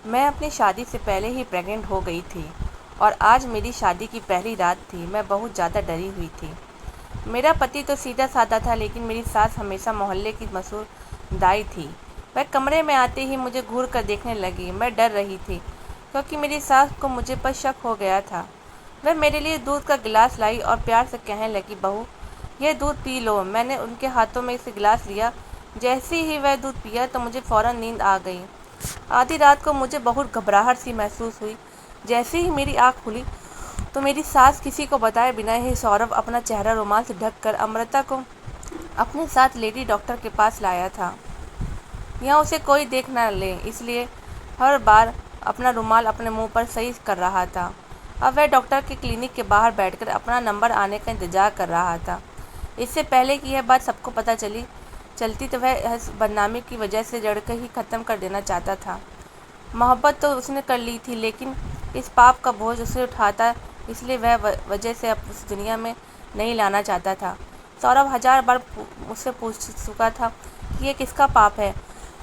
میں اپنی شادی سے پہلے ہی پریگننٹ ہو گئی تھی اور آج میری شادی کی پہلی رات تھی۔ میں بہت زیادہ ڈری ہوئی تھی۔ میرا پتی تو سیدھا سادہ تھا، لیکن میری ساس ہمیشہ محلے کی مشہور دائی تھی۔ وہ کمرے میں آتے ہی مجھے گھور کر دیکھنے لگی۔ میں ڈر رہی تھی کیونکہ میری ساس کو مجھ پر شک ہو گیا تھا۔ وہ میرے لیے دودھ کا گلاس لائی اور پیار سے کہنے لگی، "بہو، یہ دودھ پی لو۔" میں نے ان کے ہاتھوں میں سے گلاس لیا۔ جیسے ہی وہ دودھ پیا تو مجھے فوراً نیند آ گئی۔ آدھی رات کو مجھے بہت گھبراہٹ سی محسوس ہوئی۔ جیسے ہی میری آنکھ کھلی تو میری ساس کسی کو بتائے بنا ہی سوربھ اپنا چہرہ رومال سے ڈھک کر امرتا کو اپنے ساتھ لیڈی ڈاکٹر کے پاس لایا تھا۔ یہاں اسے کوئی دیکھ نہ لے، اس لیے ہر بار اپنا رومال اپنے منہ پر صحیح کر رہا تھا۔ اب وہ ڈاکٹر کے کلینک کے باہر بیٹھ کر اپنا نمبر آنے کا انتظار کر رہا تھا۔ اس سے پہلے کہ یہ بات سب کو پتہ چلتی تو وہ اس بدنامی کی وجہ سے جڑ سے ہی ختم کر دینا چاہتا تھا۔ محبت تو اس نے کر لی تھی، لیکن اس پاپ کا بوجھ اسے اٹھاتا، اس لیے وہ وجہ سے اب اس دنیا میں نہیں لانا چاہتا تھا۔ سوربھ 1000 بار مجھ سے پوچھ چکا تھا کہ یہ کس کا پاپ ہے،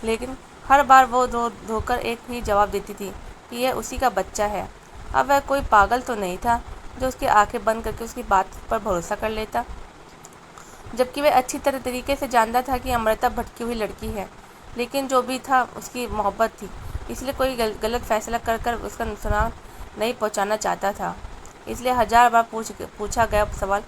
لیکن ہر بار وہ رو دھو کر ایک ہی جواب دیتی تھی کہ یہ اسی کا بچہ ہے۔ اب وہ کوئی پاگل تو نہیں تھا جو اس کی آنکھیں بند کر کے اس کی بات پر بھروسہ کر لیتا، جبکہ وہ اچھی طریقے سے جانتا تھا کہ امرتا بھٹکی ہوئی لڑکی ہے، لیکن جو بھی تھا اس کی محبت تھی، اس لیے کوئی غلط فیصلہ کر کر اس کا نقصان نہیں پہنچانا چاہتا تھا۔ اس لیے 1000 بار پوچھا گیا سوال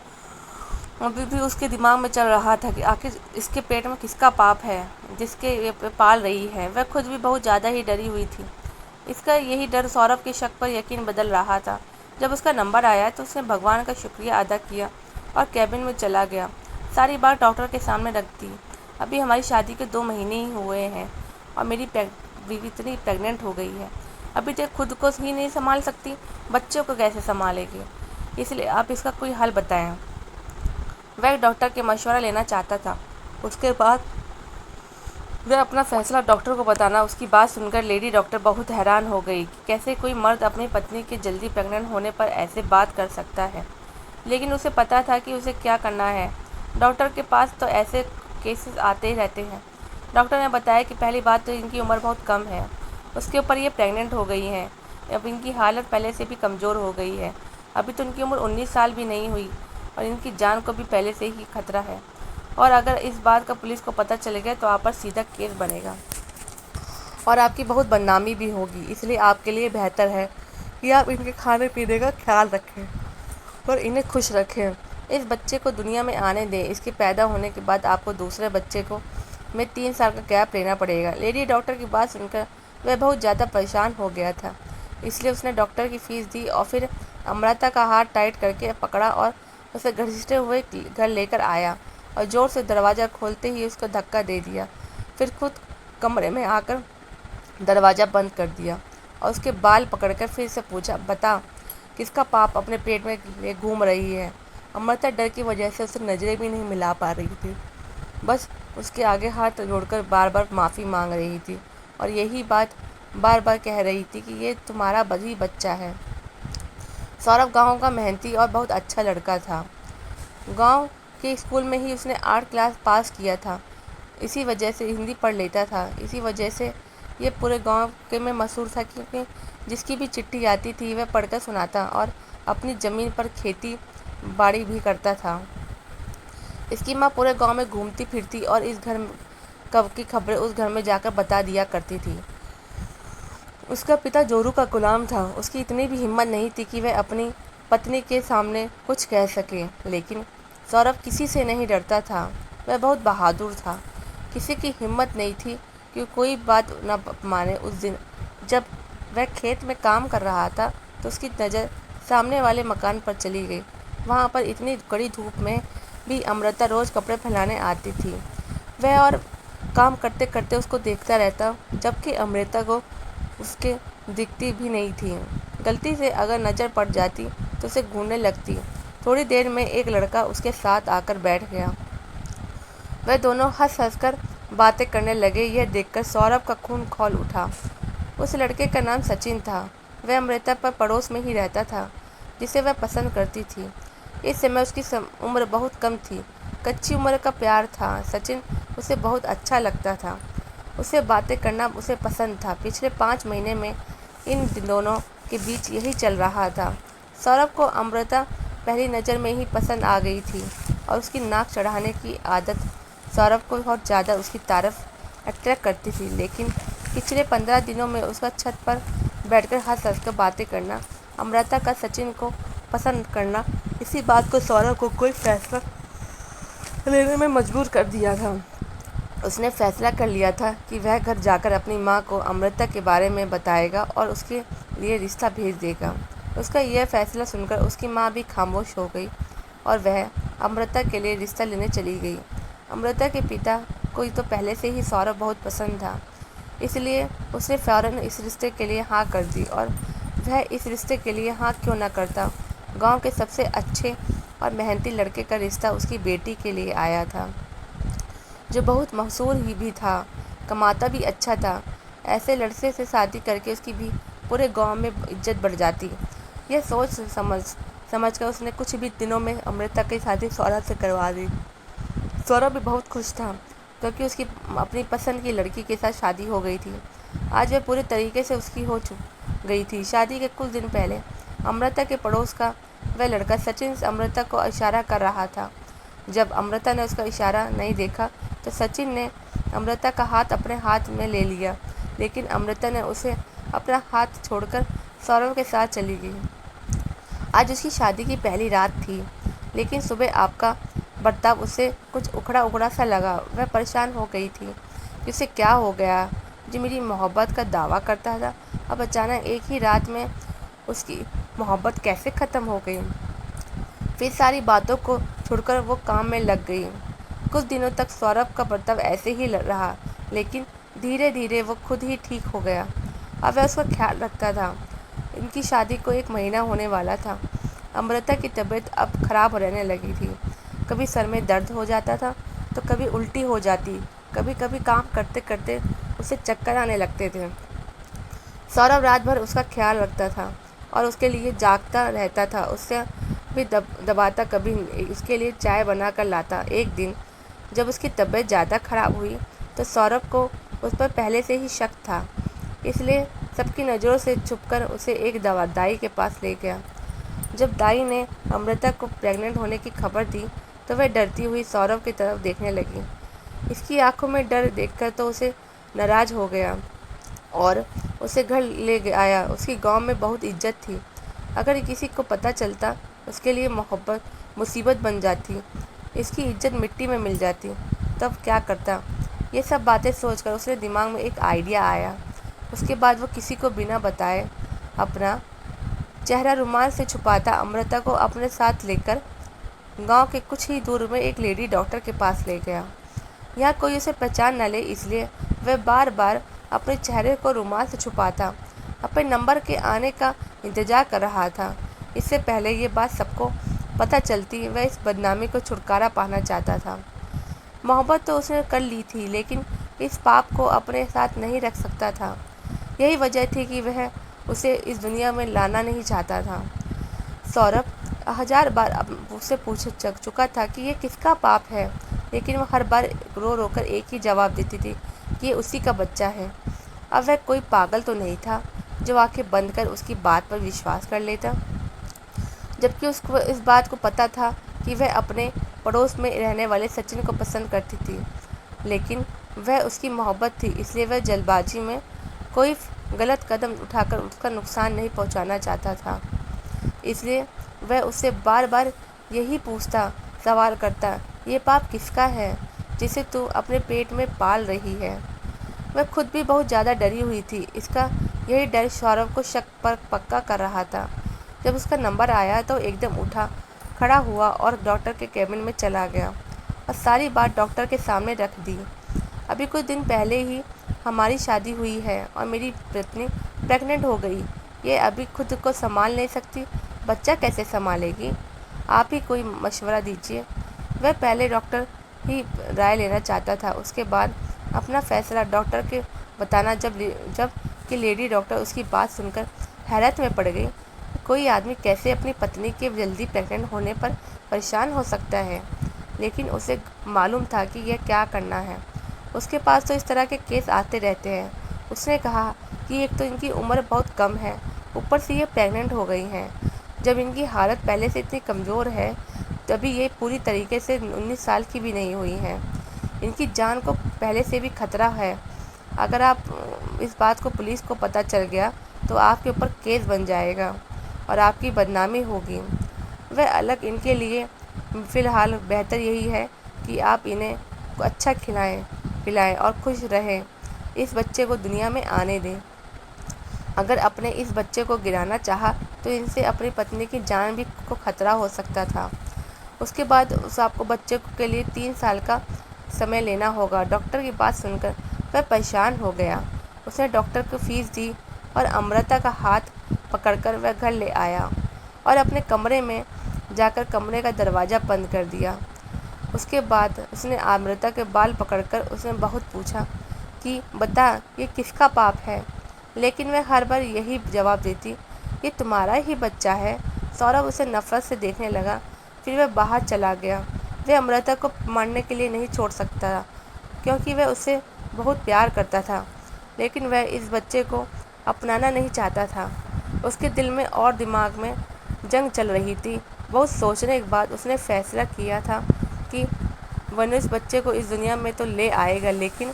ابھی بھی اس کے دماغ میں چل رہا تھا کہ آخر اس کے پیٹ میں کس کا پاپ ہے جس کے یہ پال رہی ہے۔ وہ خود بھی بہت زیادہ ہی ڈری ہوئی تھی۔ اس کا یہی ڈر سوربھ کے شک پر یقین بدل رہا تھا۔ جب اس کا نمبر آیا تو اس نے بھگوان کا شکریہ ادا کیا اور کیبن میں چلا گیا۔ ساری بات ڈاکٹر کے سامنے رکھ دی۔ ابھی ہماری شادی کے 2 مہینے ہی ہوئے ہیں اور میری بیوی اتنی پریگننٹ ہو گئی ہے، ابھی تک خود کو ہی نہیں سنبھال سکتی، بچوں کو کیسے سنبھالے گی؟ اس لیے آپ اس کا کوئی حل بتائیں۔ وہ ایک ڈاکٹر کے مشورہ لینا چاہتا تھا۔ اس کے بعد وہ اپنا فیصلہ ڈاکٹر کو بتانا۔ اس کی بات سن کر لیڈی ڈاکٹر بہت حیران ہو گئی کہ کیسے کوئی مرد اپنی پتنی کے جلدی پریگننٹ ہونے پر ایسے بات کر سکتا ہے، لیکن اسے پتہ تھا کہ اسے کیا کرنا ہے۔ ڈاکٹر کے پاس تو ایسے کیسز آتے ہی رہتے ہیں۔ ڈاکٹر نے بتایا کہ پہلی بات تو ان کی عمر بہت کم ہے، اس کے اوپر یہ پریگننٹ ہو گئی ہیں۔ اب ان کی حالت پہلے سے بھی کمزور ہو گئی ہے، ابھی تو ان کی عمر 19 سال بھی نہیں ہوئی اور ان کی جان کو بھی پہلے سے ہی خطرہ ہے، اور اگر اس بات کا پولیس کو پتہ چل گیا تو آپ پر سیدھا کیس بنے گا اور آپ کی بہت بدنامی بھی ہوگی۔ اس لیے آپ کے لیے بہتر ہے کہ آپ ان کے کھانے پینے کا خیال رکھیں اور انہیں خوش رکھیں۔ اس بچے کو دنیا میں آنے دیں۔ اس کے پیدا ہونے کے بعد آپ کو دوسرے بچے میں 3 سال کا گیپ لینا پڑے گا۔ لیڈی ڈاکٹر کی بات سن کر وہ بہت زیادہ پریشان ہو گیا تھا، اس لیے اس نے ڈاکٹر کی فیس دی اور پھر امرتا کا ہاتھ ٹائٹ کر کے پکڑا اور اسے گھسیٹتے ہوئے گھر لے کر آیا اور زور سے دروازہ کھولتے ہی اس کو دھکا دے دیا، پھر خود کمرے میں آ کر دروازہ بند کر دیا اور اس کے بال پکڑ کر پھر سے پوچھا، "بتا، کس کا پاپ اپنے پیٹ میں لے گھوم رہی ہے؟" امرتا ڈر کی وجہ سے اسے نظریں بھی نہیں ملا پا رہی تھی، بس اس کے آگے ہاتھ جوڑ کر بار بار معافی مانگ رہی تھی اور یہی بات بار بار کہہ رہی تھی کہ یہ تمہارا ہی بچہ ہے۔ سوربھ گاؤں کا محنتی اور بہت اچھا لڑکا تھا۔ گاؤں کے اسکول میں ہی اس نے 8 کلاس پاس کیا تھا، اسی وجہ سے ہندی پڑھ لیتا تھا، اسی وجہ سے یہ پورے گاؤں میں مشہور تھا، کیونکہ جس کی بھی چٹھی آتی تھی وہ پڑھ کر سناتا اور اپنی زمین پر کھیتی باڑی بھی کرتا تھا۔ اس کی ماں پورے گاؤں میں گھومتی پھرتی اور اس گھر کی خبریں اس گھر میں جا کر بتا دیا کرتی تھی۔ اس کا پتا جورو کا غلام تھا، اس کی اتنی بھی ہمت نہیں تھی کہ وہ اپنی پتنی کے سامنے کچھ کہہ سکے، لیکن سوربھ کسی سے نہیں ڈرتا تھا، وہ بہت بہادر تھا، کسی کی ہمت نہیں تھی کہ کوئی بات نہ مانے۔ اس دن جب وہ کھیت میں کام کر رہا تھا تو اس کی نظر سامنے والے مکان پر چلی گئی۔ وہاں پر اتنی کڑی دھوپ میں بھی امرتا روز کپڑے پھیلانے آتی تھی۔ وہ اور کام کرتے کرتے اس کو دیکھتا رہتا، جبکہ امرتا کو اس کے دکھتی بھی نہیں تھی۔ غلطی سے اگر نظر پڑ جاتی تو اسے گھورنے لگتی۔ تھوڑی دیر میں ایک لڑکا اس کے ساتھ آ کر بیٹھ گیا۔ وہ دونوں ہنس ہنس کر باتیں کرنے لگے۔ یہ دیکھ کر سوربھ کا خون کھول اٹھا۔ اس لڑکے کا نام سچن تھا۔ وہ امرتا کے پڑوس میں ہی رہتا تھا، جسے وہ پسند کرتی تھی۔ اس سمے اس کی عمر بہت کم تھی، کچی عمر کا پیار تھا۔ سچن اسے بہت اچھا لگتا تھا۔ اسے باتیں کرنا اسے پسند تھا۔ پچھلے 5 مہینے میں ان دونوں کے بیچ یہی چل رہا تھا۔ سوربھ کو امرتا پہلی نظر میں ہی پسند آ گئی تھی اور اس کی ناک چڑھانے کی عادت سوربھ کو بہت زیادہ اس کی طرف اٹریکٹ کرتی تھی، لیکن پچھلے 15 دنوں میں اس کا چھت پر بیٹھ کر ہنس ہنس کر باتیں کرنا، امرتا کا سچن کو پسند کرنا، اسی بات کو سوربھ کو کوئی فیصلہ لینے میں مجبور کر دیا تھا۔ اس نے فیصلہ کر لیا تھا کہ وہ گھر جا کر اپنی ماں کو امرتا کے بارے میں بتائے گا اور اس کے لیے رشتہ بھیج دے گا۔ اس کا یہ فیصلہ سن کر اس کی ماں بھی خاموش ہو گئی اور وہ امرتا کے لیے رشتہ لینے چلی گئی۔ امرتا کے پتا کو تو پہلے سے ہی سوربھ بہت پسند تھا، اس لیے اس نے فوراً اس رشتے کے لیے ہاں کر دی، اور وہ اس رشتے کے لیے ہاں کیوں نہ کرتا۔ گاؤں کے سب سے اچھے اور محنتی لڑکے کا رشتہ اس کی بیٹی کے لیے آیا تھا، جو بہت مشہور ہی بھی تھا، کماتا بھی اچھا تھا۔ ایسے لڑکے سے شادی کر کے اس کی بھی پورے گاؤں میں عزت بڑھ جاتی۔ یہ سوچ سمجھ کر اس نے کچھ بھی دنوں میں امرتا کی شادی سوربھ سے کروا دی۔ سوربھ بھی بہت خوش تھا کیونکہ اس کی اپنی پسند کی لڑکی کے ساتھ شادی ہو گئی تھی۔ آج وہ پورے طریقے سے اس کی ہو گئی تھی۔ شادی کے کچھ دن پہلے امرتا کے پڑوس کا وہ لڑکا سچن امرتا کو اشارہ کر رہا تھا۔ جب امرتا نے اس کا اشارہ نہیں دیکھا تو سچن نے امرتا کا ہاتھ اپنے ہاتھ میں لے لیا، لیکن امرتا نے اسے اپنا ہاتھ چھوڑ کر سوربھ کے ساتھ چلی گئی۔ آج اس کی شادی کی پہلی رات تھی، لیکن صبح آپ کا برتاؤ اسے کچھ اکھڑا اکھڑا سا لگا۔ وہ پریشان ہو گئی تھی کہ اسے کیا ہو گیا، جو میری محبت کا دعویٰ کرتا تھا، اب اچانک ایک ہی رات میں اس کی محبت کیسے ختم ہو گئی۔ پھر ساری باتوں کو چھوڑ کر وہ کام میں لگ گئی۔ کچھ دنوں تک سوربھ کا برتاؤ ایسے ہی رہا، لیکن دھیرے دھیرے وہ خود ہی ٹھیک ہو گیا۔ اب وہ اس کا خیال رکھتا تھا۔ ان کی شادی کو 1 مہینہ ہونے والا تھا۔ امرتا کی طبیعت اب خراب رہنے لگی تھی۔ کبھی سر میں درد ہو جاتا تھا تو کبھی الٹی ہو جاتی، کبھی کبھی کام کرتے کرتے اسے چکر آنے لگتے تھے۔ سوربھ رات بھر اس کا خیال رکھتا تھا اور اس کے لیے جاگتا رہتا تھا، اسے بھی دباتا، کبھی اس کے لیے چائے بنا کر لاتا۔ ایک دن جب اس کی طبیعت زیادہ خراب ہوئی تو سوربھ کو اس پر پہلے سے ہی شک تھا، اس لیے سب کی نظروں سے چھپ کر اسے ایک دائی کے پاس لے گیا۔ جب دائی نے امرتا کو پریگننٹ ہونے کی خبر دی تو وہ ڈرتی ہوئی سوربھ کی طرف دیکھنے لگی۔ اس کی آنکھوں میں ڈر دیکھ کر تو اسے ناراض ہو گیا اور اسے گھر لے آیا۔ اس کی گاؤں میں بہت عزت تھی، اگر کسی کو پتہ چلتا اس کے لیے مصیبت بن جاتی، اس کی عزت مٹی میں مل جاتی، تب کیا کرتا۔ یہ سب باتیں سوچ کر اس کے دماغ میں ایک آئیڈیا آیا۔ اس کے بعد وہ کسی کو بنا بتائے اپنا چہرہ رومال سے چھپاتا امرتا کو اپنے ساتھ لے کر گاؤں کے کچھ ہی دور میں ایک لیڈی ڈاکٹر کے پاس لے گیا۔ یہاں کوئی اسے پہچان نہ لے اس لیے وہ بار بار اپنے چہرے کو رومال سے چھپاتا اپنے نمبر کے آنے کا انتظار کر رہا تھا۔ اس سے پہلے یہ بات سب کو پتہ چلتی وہ اس بدنامی کو چھٹکارا پانا چاہتا تھا۔ محبت تو اس نے کر لی تھی، لیکن اس پاپ کو اپنے ساتھ نہیں رکھ سکتا تھا۔ یہی وجہ تھی کہ وہ اسے اس دنیا میں لانا نہیں چاہتا تھا۔ سوربھ 1000 بار اسے پوچھ چکا تھا کہ یہ کس کا پاپ ہے، لیکن وہ ہر بار رو رو کر ایک ہی جواب دیتی تھی کہ یہ اسی کا بچہ ہے۔ اب وہ کوئی پاگل تو نہیں تھا جو آنکھیں بند کر اس کی بات پر وشواس کر لیتا، جبکہ اس کو اس بات کو پتہ تھا کہ وہ اپنے پڑوس میں رہنے والے سچن کو پسند کرتی تھی، لیکن وہ اس کی محبت تھی، اس لیے وہ جلد بازی میں کوئی غلط قدم اٹھا کر اس کا نقصان نہیں پہنچانا چاہتا تھا۔ اس لیے وہ اس سے بار بار یہی پوچھتا، سوال کرتا، یہ پاپ کس کا ہے جسے تو اپنے پیٹ میں پال رہی ہے۔ وہ خود بھی بہت زیادہ ڈری ہوئی تھی۔ اس کا یہی ڈر سوربھ کو شک پر پکا کر رہا تھا۔ جب اس کا نمبر آیا تو ایک دم اٹھا کھڑا ہوا اور ڈاکٹر کے کیبن میں چلا گیا اور ساری بات ڈاکٹر کے سامنے رکھ دی۔ ابھی کچھ دن پہلے ہی ہماری شادی ہوئی ہے اور میری پتنی پریگننٹ ہو گئی، یہ ابھی خود کو سنبھال نہیں سکتی، بچہ کیسے سنبھالے گی؟ آپ ہی کوئی مشورہ دیجیے۔ وہ پہلے ڈاکٹر ہی رائے لینا چاہتا تھا، اس کے بعد اپنا فیصلہ ڈاکٹر کے بتانا۔ جب کہ لیڈی ڈاکٹر اس کی بات سن کر حیرت میں پڑ گئی کہ کوئی آدمی کیسے اپنی پتنی کے جلدی پریگننٹ ہونے پر پریشان ہو سکتا ہے، لیکن اسے معلوم تھا کہ یہ کیا کرنا ہے۔ اس کے پاس تو اس طرح کے کیس آتے رہتے ہیں۔ اس نے کہا کہ ایک تو ان کی عمر بہت کم ہے، اوپر سے یہ پریگننٹ ہو گئی ہیں۔ جب ان کی حالت پہلے سے اتنی کمزور ہے، تبھی یہ پوری طریقے سے 19 سال کی بھی نہیں ہوئی ہیں۔ ان کی جان کو پہلے سے بھی خطرہ ہے۔ اگر آپ اس بات کو پولیس کو پتہ چل گیا تو آپ کے اوپر کیس بن جائے گا اور آپ کی بدنامی ہوگی۔ وہ الگ ان کے لیے فی الحال بہتر یہی ہے کہ آپ انہیں اچھا کھلائیں پلائیں اور خوش رہیں، اس بچے کو دنیا میں آنے دیں۔ اگر اپنے اس بچے کو گرانا چاہا تو ان سے اپنی پتنی کی جان بھی کو خطرہ ہو سکتا تھا۔ اس کے بعد آپ کو بچے کے لیے 3 سال کا سمے لینا ہوگا۔ ڈاکٹر کی بات سن کر وہ پریشان ہو گیا۔ اس نے ڈاکٹر کو فیس دی اور امرتا کا ہاتھ پکڑ کر وہ گھر لے آیا اور اپنے کمرے میں جا کر کمرے کا دروازہ بند کر دیا۔ اس کے بعد اس نے امرتا کے بال پکڑ کر اس نے بہت پوچھا کہ بتا یہ کس کا پاپ ہے، لیکن وہ ہر بار یہی جواب دیتی، یہ تمہارا ہی بچہ ہے۔ سوربھ اسے نفرت سے دیکھنے لگا، پھر وہ باہر چلا گیا۔ وہ امرتا کو مرنے کے لیے نہیں چھوڑ سکتا تھا کیونکہ وہ اسے بہت پیار کرتا تھا، لیکن وہ اس بچے کو اپنانا نہیں چاہتا تھا۔ اس کے دل میں اور دماغ میں جنگ چل رہی تھی۔ بہت سوچنے کے بعد اس نے فیصلہ کیا تھا کہ وہ اس بچے کو اس دنیا میں تو لے آئے گا، لیکن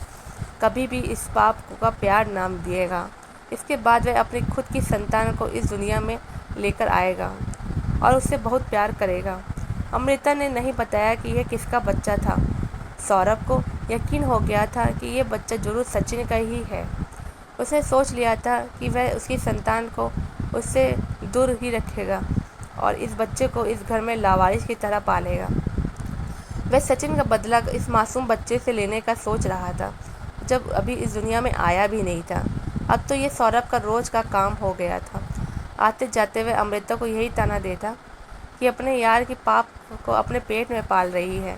کبھی بھی اس باپ کا پیار نہ دے گا۔ اس کے بعد وہ اپنی خود کی سنتان کو اس دنیا میں لے کر آئے گا اور اس سے بہت پیار کرے گا۔ امرتا نے نہیں بتایا کہ یہ کس کا بچہ تھا۔ سوربھ کو یقین ہو گیا تھا کہ یہ بچہ ضرور سچن کا ہی ہے۔ اس نے سوچ لیا تھا کہ وہ اس کی سنتان کو اس سے دور ہی رکھے گا اور اس بچے کو اس گھر میں لاوارث کی طرح پالے گا۔ وہ سچن کا بدلہ اس معصوم بچے سے لینے کا سوچ رہا تھا، جب ابھی اس دنیا میں آیا بھی نہیں تھا۔ اب تو یہ سوربھ کا روز کا کام ہو گیا تھا۔ آتے جاتے وہ امرتا کو یہی طعنہ دیتا کہ اپنے یار کی پاپ کو اپنے پیٹ میں پال رہی ہے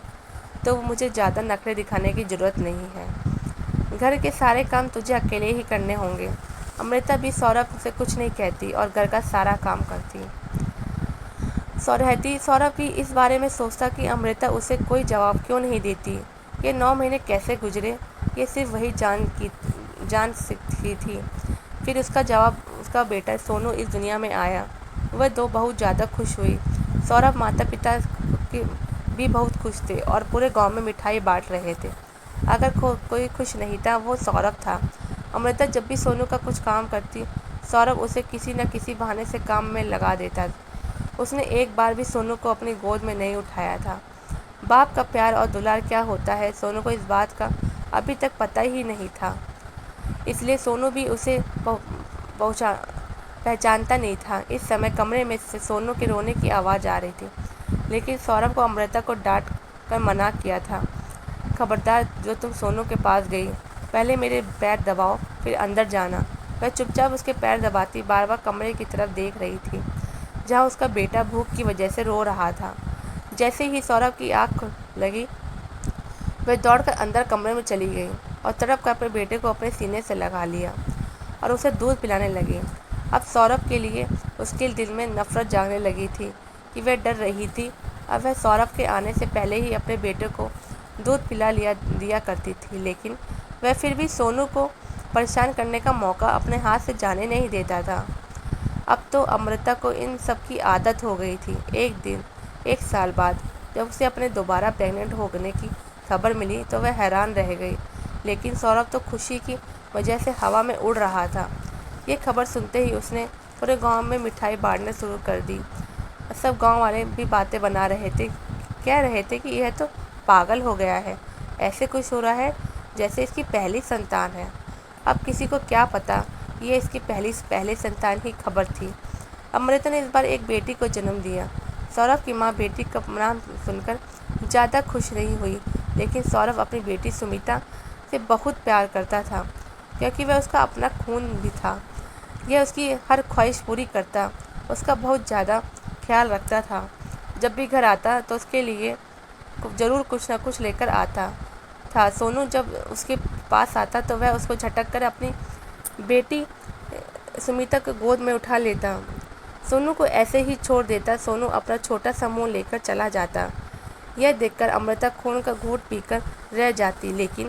تو مجھے زیادہ نخرے دکھانے کی ضرورت نہیں ہے۔ گھر کے سارے کام تجھے اکیلے ہی کرنے ہوں گے۔ امرتا بھی سوربھ سے کچھ نہیں کہتی اور گھر کا سارا کام کرتی رہتی۔ سوربھ بھی اس بارے میں سوچتا کہ امرتا اسے کوئی جواب کیوں نہیں دیتی۔ یہ 9 مہینے کیسے گزرے یہ صرف وہی جان سکتی تھی۔ پھر اس کا بیٹا سونو اس دنیا میں آیا۔ وہ دو بہت زیادہ خوش ہوئی۔ سوربھ ماتا پتا بھی بہت خوش تھے اور پورے گاؤں میں مٹھائی بانٹ رہے تھے۔ اگر کوئی خوش نہیں تھا وہ سوربھ تھا۔ امرتا جب بھی سونو کا کچھ کام کرتی، سوربھ اسے کسی نہ کسی بہانے سے کام میں لگا دیتا۔ اس نے ایک بار بھی سونو کو اپنی گود میں نہیں اٹھایا تھا۔ باپ کا پیار اور دلار کیا ہوتا ہے، سونو کو اس بات کا ابھی تک پتہ ہی نہیں تھا، اس لیے سونو بھی اسے پہچانتا نہیں تھا۔ اس سمے کمرے میں سے سونو کے رونے کی آواز آ رہی تھی، لیکن سوربھ کو امرتا کو ڈانٹ کر منع کیا تھا، خبردار جو تم سونو کے پاس گئی، پہلے میرے پیر دباؤ پھر اندر جانا۔ وہ چپ چاپ اس کے پیر دباتی بار بار کمرے کی طرف دیکھ رہی تھی جہاں اس کا بیٹا بھوک کی وجہ سے رو رہا تھا۔ جیسے ہی سوربھ کی آنکھ لگی وہ دوڑ کر اندر کمرے میں چلی گئی اور تڑپ کر اپنے بیٹے کو اپنے سینے سے لگا لیا اور اسے دودھ پلانے لگی۔ اب سوربھ کے لیے اس کے دل میں نفرت جاگنے لگی تھی کہ وہ ڈر رہی تھی۔ اب وہ سوربھ کے آنے سے پہلے ہی اپنے بیٹے کو دودھ پلا دیا کرتی تھی، لیکن وہ پھر بھی سونو کو پریشان کرنے کا موقع اپنے ہاتھ سے جانے نہیں دیتا تھا۔ اب تو امرتا کو ان سب کی عادت ہو گئی تھی۔ ایک دن 1 سال بعد جب اسے اپنے دوبارہ پریگننٹ ہونے کی خبر ملی تو وہ حیران رہ گئی، لیکن سوربھ تو خوشی کی وجہ سے ہوا میں اڑ رہا تھا۔ یہ خبر سنتے ہی اس نے پورے گاؤں میں مٹھائی بانٹنا شروع کر دی۔ سب گاؤں والے بھی باتیں بنا رہے تھے، کہہ رہے تھے کہ یہ تو پاگل ہو گیا ہے، ایسے خوش ہو رہا ہے جیسے اس کی پہلی سنتان ہے۔ اب کسی کو کیا پتا یہ اس کی پہلی سنتان کی خبر تھی۔ امرتا نے اس بار ایک بیٹی کو جنم دیا۔ سوربھ کی ماں بیٹی کا نام سن کر زیادہ خوش نہیں ہوئی، لیکن سوربھ اپنی بیٹی سمیتا سے بہت پیار کرتا تھا کیونکہ وہ اس کا اپنا خون بھی تھا۔ یہ اس کی ہر خواہش پوری کرتا، اس کا بہت زیادہ خیال رکھتا تھا۔ جب بھی گھر آتا تو اس کے لیے ضرور کچھ نہ کچھ لے کر آتا تھا۔ سونو جب اس کے پاس آتا تو وہ اس کو جھٹک کر اپنی بیٹی سمیتا کو گود میں اٹھا لیتا، سونو کو ایسے ہی چھوڑ دیتا۔ سونو اپنا چھوٹا سا منہ لے کر چلا جاتا۔ یہ دیکھ کر امرتا خون کا گھونٹ پی کر رہ جاتی، لیکن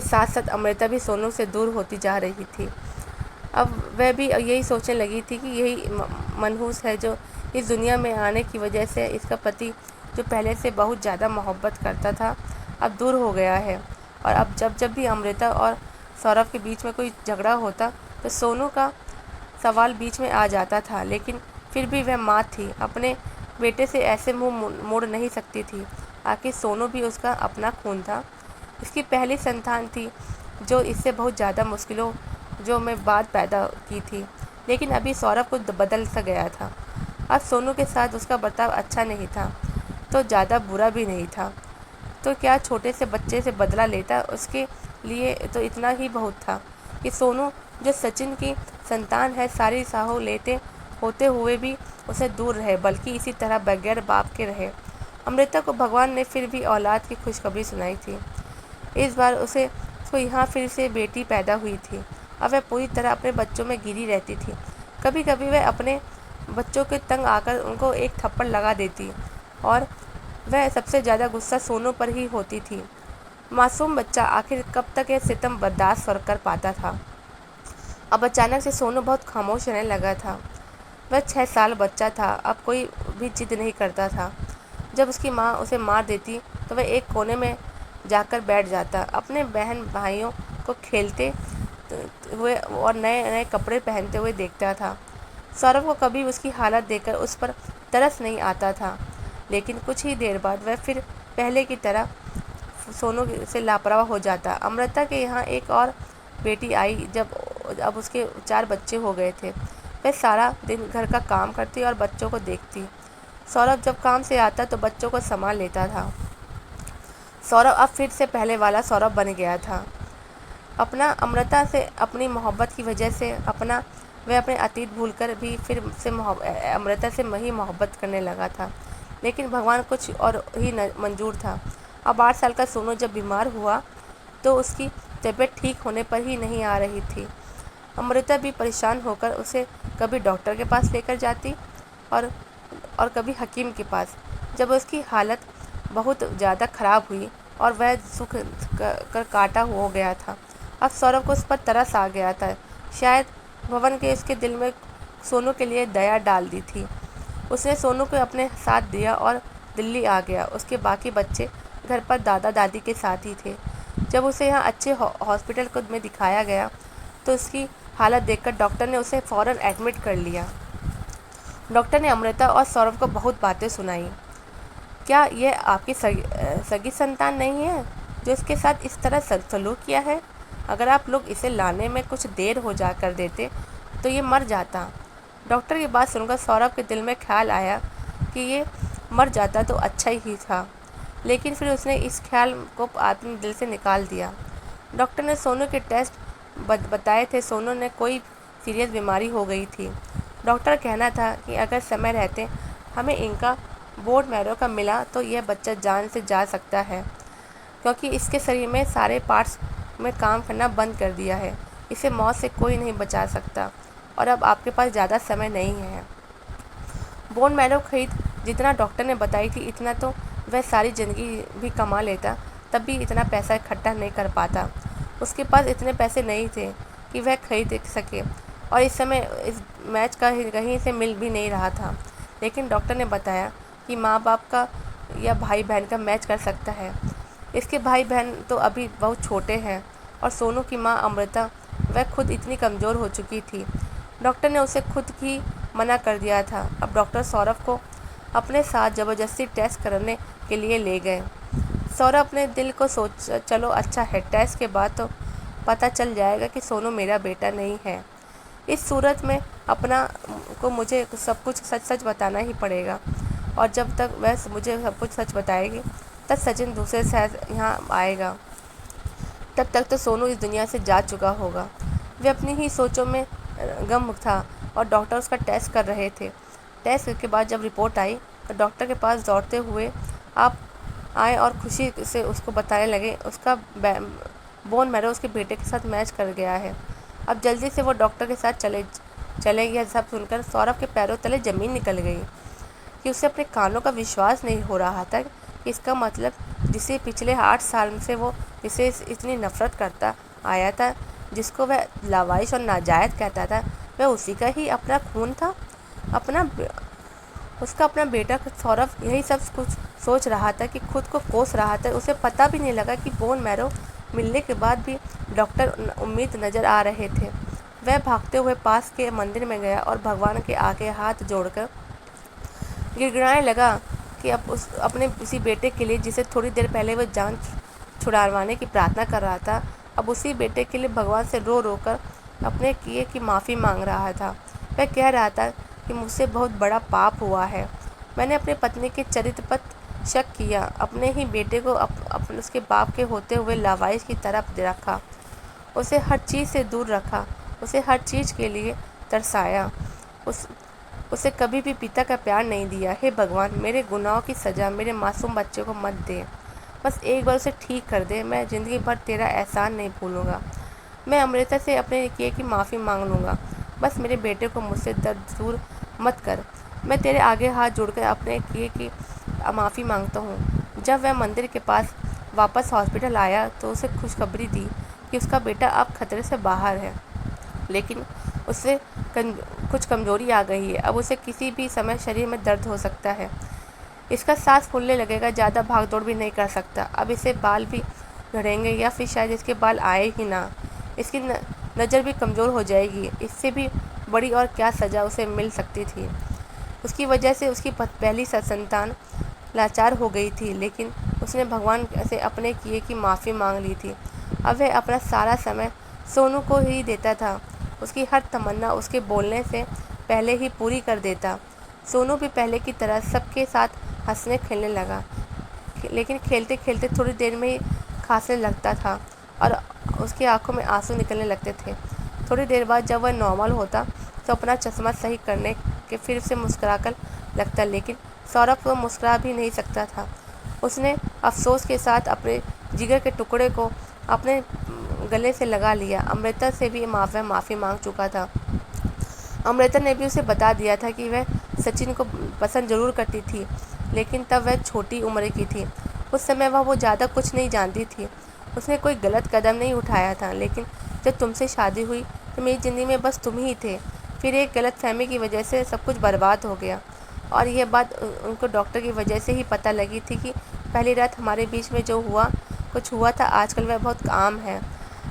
ساتھ ساتھ امرتا بھی سونو سے دور ہوتی جا رہی تھی۔ اب وہ بھی یہی سوچنے لگی تھی کہ یہی منحوس ہے جو اس دنیا میں آنے کی وجہ سے اس کا پتی جو پہلے سے بہت زیادہ محبت کرتا تھا اب دور ہو گیا ہے۔ اور اب جب بھی امرتا اور سوربھ کے بیچ میں کوئی جھگڑا ہوتا تو سونو کا سوال بیچ میں آ جاتا تھا، لیکن پھر بھی وہ ماں تھی، اپنے بیٹے سے ایسے منہ موڑ نہیں سکتی تھی۔ آخر سونو بھی اس کا اپنا خون تھا، اس کی پہلی سنتان تھی جو اس سے بہت زیادہ مشکلوں جو میں بعد پیدا کی تھی، لیکن ابھی سوربھ کچھ بدل سا گیا تھا۔ اب سونو کے ساتھ اس کا برتاؤ اچھا نہیں تھا تو زیادہ برا بھی نہیں تھا، تو کیا چھوٹے سے بچے سے بدلہ لیتا، اس کے لیے تو اتنا ہی بہت تھا کہ سونو جو سچن کی سنتان ہے ساری سہولتیں ہوتے ہوئے بھی اسے دور رہے، بلکہ اسی طرح بغیر باپ کے رہے۔ امرتا کو بھگوان نے پھر بھی اولاد کی خوشخبری سنائی تھی، اس بار اس کو یہاں پھر سے بیٹی پیدا ہوئی تھی۔ اب وہ پوری طرح اپنے بچوں میں گھری رہتی تھی، کبھی کبھی وہ اپنے بچوں کے تنگ آ کر ان کو ایک تھپڑ لگا دیتی، اور وہ سب سے زیادہ غصہ سونو پر ہی ہوتی تھی۔ معصوم بچہ آخر کب تک یہ ستم برداشت کر پاتا تھا؟ اب اچانک سے سونو بہت خاموش رہنے لگا تھا۔ وہ 6 سال بچہ تھا، اب کوئی بھی ضد نہیں کرتا تھا۔ جب اس کی ماں اسے مار دیتی تو وہ ایک کونے میں جا کر بیٹھ جاتا، اپنے بہن بھائیوں کو کھیلتے ہوئے اور نئے نئے کپڑے پہنتے ہوئے دیکھتا تھا۔ سوربھ کو کبھی اس کی حالت دیکھ کر اس پر ترس نہیں آتا تھا، لیکن کچھ ہی دیر بعد وہ پھر پہلے کی طرح سونو سے لاپرواہ ہو جاتا۔ امرتا کے یہاں ایک اور بیٹی آئی جب اب اس کے 4 بچے ہو گئے تھے۔ وہ سارا دن گھر کا کام کرتی اور بچوں کو دیکھتی۔ سوربھ جب کام سے آتا تو بچوں کو سنبھال لیتا تھا۔ سوربھ اب پھر سے پہلے والا سوربھ بن گیا تھا، اپنا امرتا سے اپنی محبت کی وجہ سے وہ اپنے عتیت بھول کر بھی پھر سے امرتا سے ہی محبت کرنے لگا تھا، لیکن بھگوان کچھ اور ہی منظور تھا۔ اب 8 سال کا سونو جب بیمار ہوا تو اس کی طبیعت ٹھیک ہونے پر ہی نہیں آ رہی تھی۔ امرتا بھی پریشان ہو کر اسے کبھی ڈاکٹر کے پاس لے کر جاتی اور کبھی حکیم کے پاس۔ جب اس کی حالت بہت زیادہ خراب ہوئی اور وہ سوکھ کر کاٹا ہو گیا تھا، اب سوربھ کو اس پر ترس آ گیا تھا۔ شاید بھگوان نے اس کے دل میں سونو کے لیے دیا ڈال دی تھی۔ اس نے سونو کو اپنے ساتھ دیا اور دلی آ گیا۔ اس کے باقی بچے گھر پر دادا دادی کے ساتھ ہی تھے۔ جب اسے یہاں اچھے ہاسپٹل میں دکھایا گیا تو اس کی حالت دیکھ کر ڈاکٹر نے اسے فوراً ایڈمٹ کر لیا۔ ڈاکٹر نے امرتا اور سوربھ کو بہت باتیں سنائیں۔ کیا یہ آپ کی سگی سنتان نہیں ہے جو اس کے ساتھ اس طرح سلوک کیا ہے؟ اگر آپ لوگ اسے لانے میں کچھ دیر ہو جا کر دیتے تو یہ مر جاتا۔ ڈاکٹر کی بات سن کر سوربھ کے دل میں خیال آیا کہ یہ مر جاتا تو اچھا ہی تھا، لیکن پھر اس نے اس خیال کو اپنے دل سے نکال دیا۔ ڈاکٹر نے سونو کے ٹیسٹ بتائے تھے، سونو نے کوئی سیریس بیماری ہو گئی تھی۔ ڈاکٹر کہنا تھا کہ اگر سمے رہتے ہمیں ان کا بون میرو کا ملا تو یہ بچہ جان سے جا سکتا ہے، کیونکہ اس کے شریر میں سارے پارٹس میں کام کرنا بند کر دیا ہے۔ اسے موت سے کوئی نہیں بچا سکتا، اور اب آپ کے پاس زیادہ سمے نہیں ہے۔ بون میرو خرید جتنا ڈاکٹر نے بتائی تھی اتنا تو وہ ساری زندگی بھی کما لیتا، تب بھی اتنا پیسہ اکٹھا نہیں کر پاتا۔ اس کے پاس اتنے پیسے نہیں تھے کہ وہ خرید سکے، اور اس سمے اس میچ کا کہیں سے مل بھی نہیں رہا تھا، لیکن ڈاکٹر نے بتایا کہ ماں باپ کا یا بھائی بہن کا میچ کر سکتا ہے۔ اس کے بھائی بہن تو ابھی بہت چھوٹے ہیں، اور سونو کی ماں امرتا وہ خود اتنی کمزور ہو چکی تھی، ڈاکٹر نے اسے خود ہی منع کر دیا تھا۔ اب ڈاکٹر سوربھ کو اپنے ساتھ زبردستی ٹیسٹ کرنے کے لیے لے گئے۔ سوربھ اپنے دل کو سوچا چلو اچھا ہے، ٹیسٹ کے بعد تو پتہ چل جائے گا کہ سونو میرا بیٹا نہیں ہے۔ اس صورت میں مجھے سب کچھ سچ بتانا ہی پڑے گا، اور جب تک وہ مجھے سب کچھ سچ بتائے گی تب سچن دوسرے شہر یہاں آئے گا، تب تک تو سونو اس دنیا سے جا چکا ہوگا۔ وہ اپنی ہی سوچوں میں گم تھا اور ڈاکٹر اس کا ٹیسٹ کر رہے تھے۔ ٹیسٹ کے بعد جب رپورٹ آئی تو ڈاکٹر کے پاس دوڑتے ہوئے آپ آئے اور خوشی سے اس کو بتانے لگے اس کا بون میرو اس کے بیٹے کے ساتھ میچ کر گیا ہے۔ اب جلدی سے وہ ڈاکٹر کے ساتھ چلے یہ سب سن کر سوربھ کے پیروں تلے زمین نکل گئی کہ اسے اپنے کانوں کا وشواس نہیں ہو رہا تھا کہ اس کا مطلب جسے پچھلے 8 سال سے وہ جسے اتنی نفرت کرتا آیا تھا، جس کو وہ لاواعش اور ناجائز کہتا تھا، وہ اسی کا ہی اپنا خون تھا، اس کا اپنا بیٹا سوربھ یہی سب کچھ سوچ رہا تھا کہ خود کو کوس رہا تھا۔ اسے پتہ بھی نہیں لگا کہ بون میرو ملنے کے بعد بھی ڈاکٹر امید نظر آ رہے تھے۔ وہ بھاگتے ہوئے پاس کے مندر میں گیا اور بھگوان کے آگے ہاتھ جوڑ کر گڑگڑانے لگا کہ اب اپنے اسی بیٹے کے لیے جسے تھوڑی دیر پہلے وہ جان چھڑانے کی پرارتھنا کر رہا تھا، اب اسی بیٹے کے لیے بھگوان سے رو رو کر اپنے کیے کی معافی مانگ رہا تھا۔ وہ کہہ رہا تھا کہ مجھ سے بہت بڑا پاپ ہوا ہے، میں نے اپنی پتنی کے چرتر پر شک کیا، اپنے ہی بیٹے کو اس کے باپ کے ہوتے ہوئے لاواعش کی طرف رکھا، اسے ہر چیز سے دور رکھا، اسے ہر چیز کے لیے ترسایا، اسے کبھی بھی پتا کا پیار نہیں دیا۔ ہے بھگوان، میرے گناہوں کی سزا میرے معصوم بچے کو مت دے، بس ایک بار اسے ٹھیک کر دے، میں زندگی بھر تیرا احسان نہیں بھولوں گا، میں امرتا سے اپنے کیے کی معافی مانگ لوں گا، بس میرے بیٹے کو مجھ سے دور مت کر، میں تیرے آگے ہاتھ جوڑ کر اپنے کیے کی معافی مانگتا ہوں۔ جب وہ مندر کے پاس واپس ہاسپٹل آیا تو اسے خوشخبری دی کہ اس کا بیٹا اب خطرے سے باہر ہے، لیکن اس سے کچھ کمزوری آ گئی ہے، اب اسے کسی بھی سمے شریر میں درد ہو سکتا ہے، اس کا سانس پھولنے لگے گا، زیادہ بھاگ دوڑ بھی نہیں کر سکتا، اب اسے بال بھی جھڑیں گے یا پھر شاید اس کے بال آئے ہی نہ، اس کی نظر بھی کمزور ہو جائے گی، اس سے بھی بڑی اور کیا سزا اسے مل سکتی تھی۔ اس کی وجہ سے اس کی پہلی سنتان لاچار ہو گئی تھی، لیکن اس نے بھگوان سے اپنے کیے کی معافی مانگ لی تھی، اب وہ اپنا سارا سمے سونو کو ہی دیتا تھا، اس کی ہر تمنا اس کے بولنے سے پہلے ہی پوری کر دیتا۔ سونو بھی پہلے کی طرح سب کے ساتھ ہنسنے کھیلنے لگا، لیکن کھیلتے کھیلتے تھوڑی دیر میں ہی کھانسنے لگتا تھا اور اس کی آنکھوں میں آنسو نکلنے لگتے تھے۔ تھوڑی دیر بعد جب وہ نارمل ہوتا تو اپنا چشمہ صحیح کرنے کے پھر سے مسکرا کر لگتا، لیکن سوربھ تو مسکرا بھی نہیں سکتا تھا، اس نے افسوس کے ساتھ اپنے جگر کے ٹکڑے کو اپنے گلے سے لگا لیا۔ امرتا سے بھی وہ معافی مانگ چکا تھا، امرتا نے بھی اسے بتا دیا تھا کہ وہ سچن کو پسند ضرور کرتی تھی، لیکن تب وہ چھوٹی عمر کی تھی، اس سمے وہ زیادہ کچھ نہیں جانتی تھی، اس نے کوئی غلط قدم نہیں اٹھایا تھا، لیکن جب تم سے شادی ہوئی تو میری زندگی میں بس تم ہی تھے، پھر ایک غلط فہمی کی وجہ سے سب کچھ برباد ہو گیا، اور یہ بات ان کو ڈاکٹر کی وجہ سے ہی پتہ لگی تھی کہ پہلی رات ہمارے بیچ میں جو کچھ ہوا تھا آج کل وہ بہت عام ہے،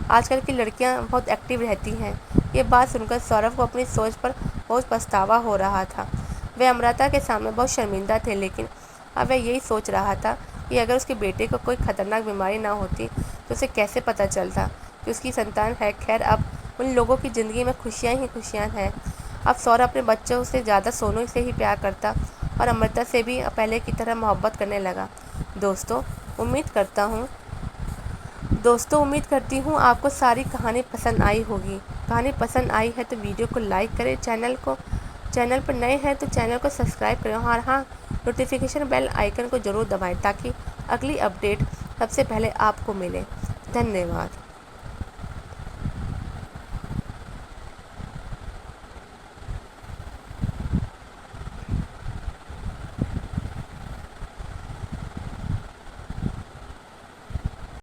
آج کل کی لڑکیاں بہت ایکٹیو رہتی ہیں۔ یہ بات سن کر سوربھ کو اپنی سوچ پر بہت پچھتاوا ہو رہا تھا، وہ امرتا کے سامنے بہت شرمندہ تھے، لیکن اب وہ یہی سوچ رہا تھا کہ اگر اس کے بیٹے کو کوئی خطرناک بیماری نہ ہوتی تو اسے کیسے پتہ چلتا کہ اس کی سنتان ہے۔ خیر، اب ان لوگوں کی زندگی میں خوشیاں ہی خوشیاں ہیں۔ اب سوربھ اپنے بچوں سے زیادہ سونو سے ہی پیار کرتا اور امرتا سے بھی پہلے کی طرح محبت کرنے لگا۔ دوستوں، امید کرتی ہوں آپ کو ساری کہانی پسند آئی ہوگی۔ کہانی پسند آئی ہے تو ویڈیو کو لائک کریں، چینل پر نئے ہیں تو چینل کو سبسکرائب کریں اور ہاں، نوٹیفیکیشن بیل آئیکن کو ضرور دبائیں تاکہ اگلی اپڈیٹ سب سے پہلے آپ کو ملے۔ دھنیہ واد۔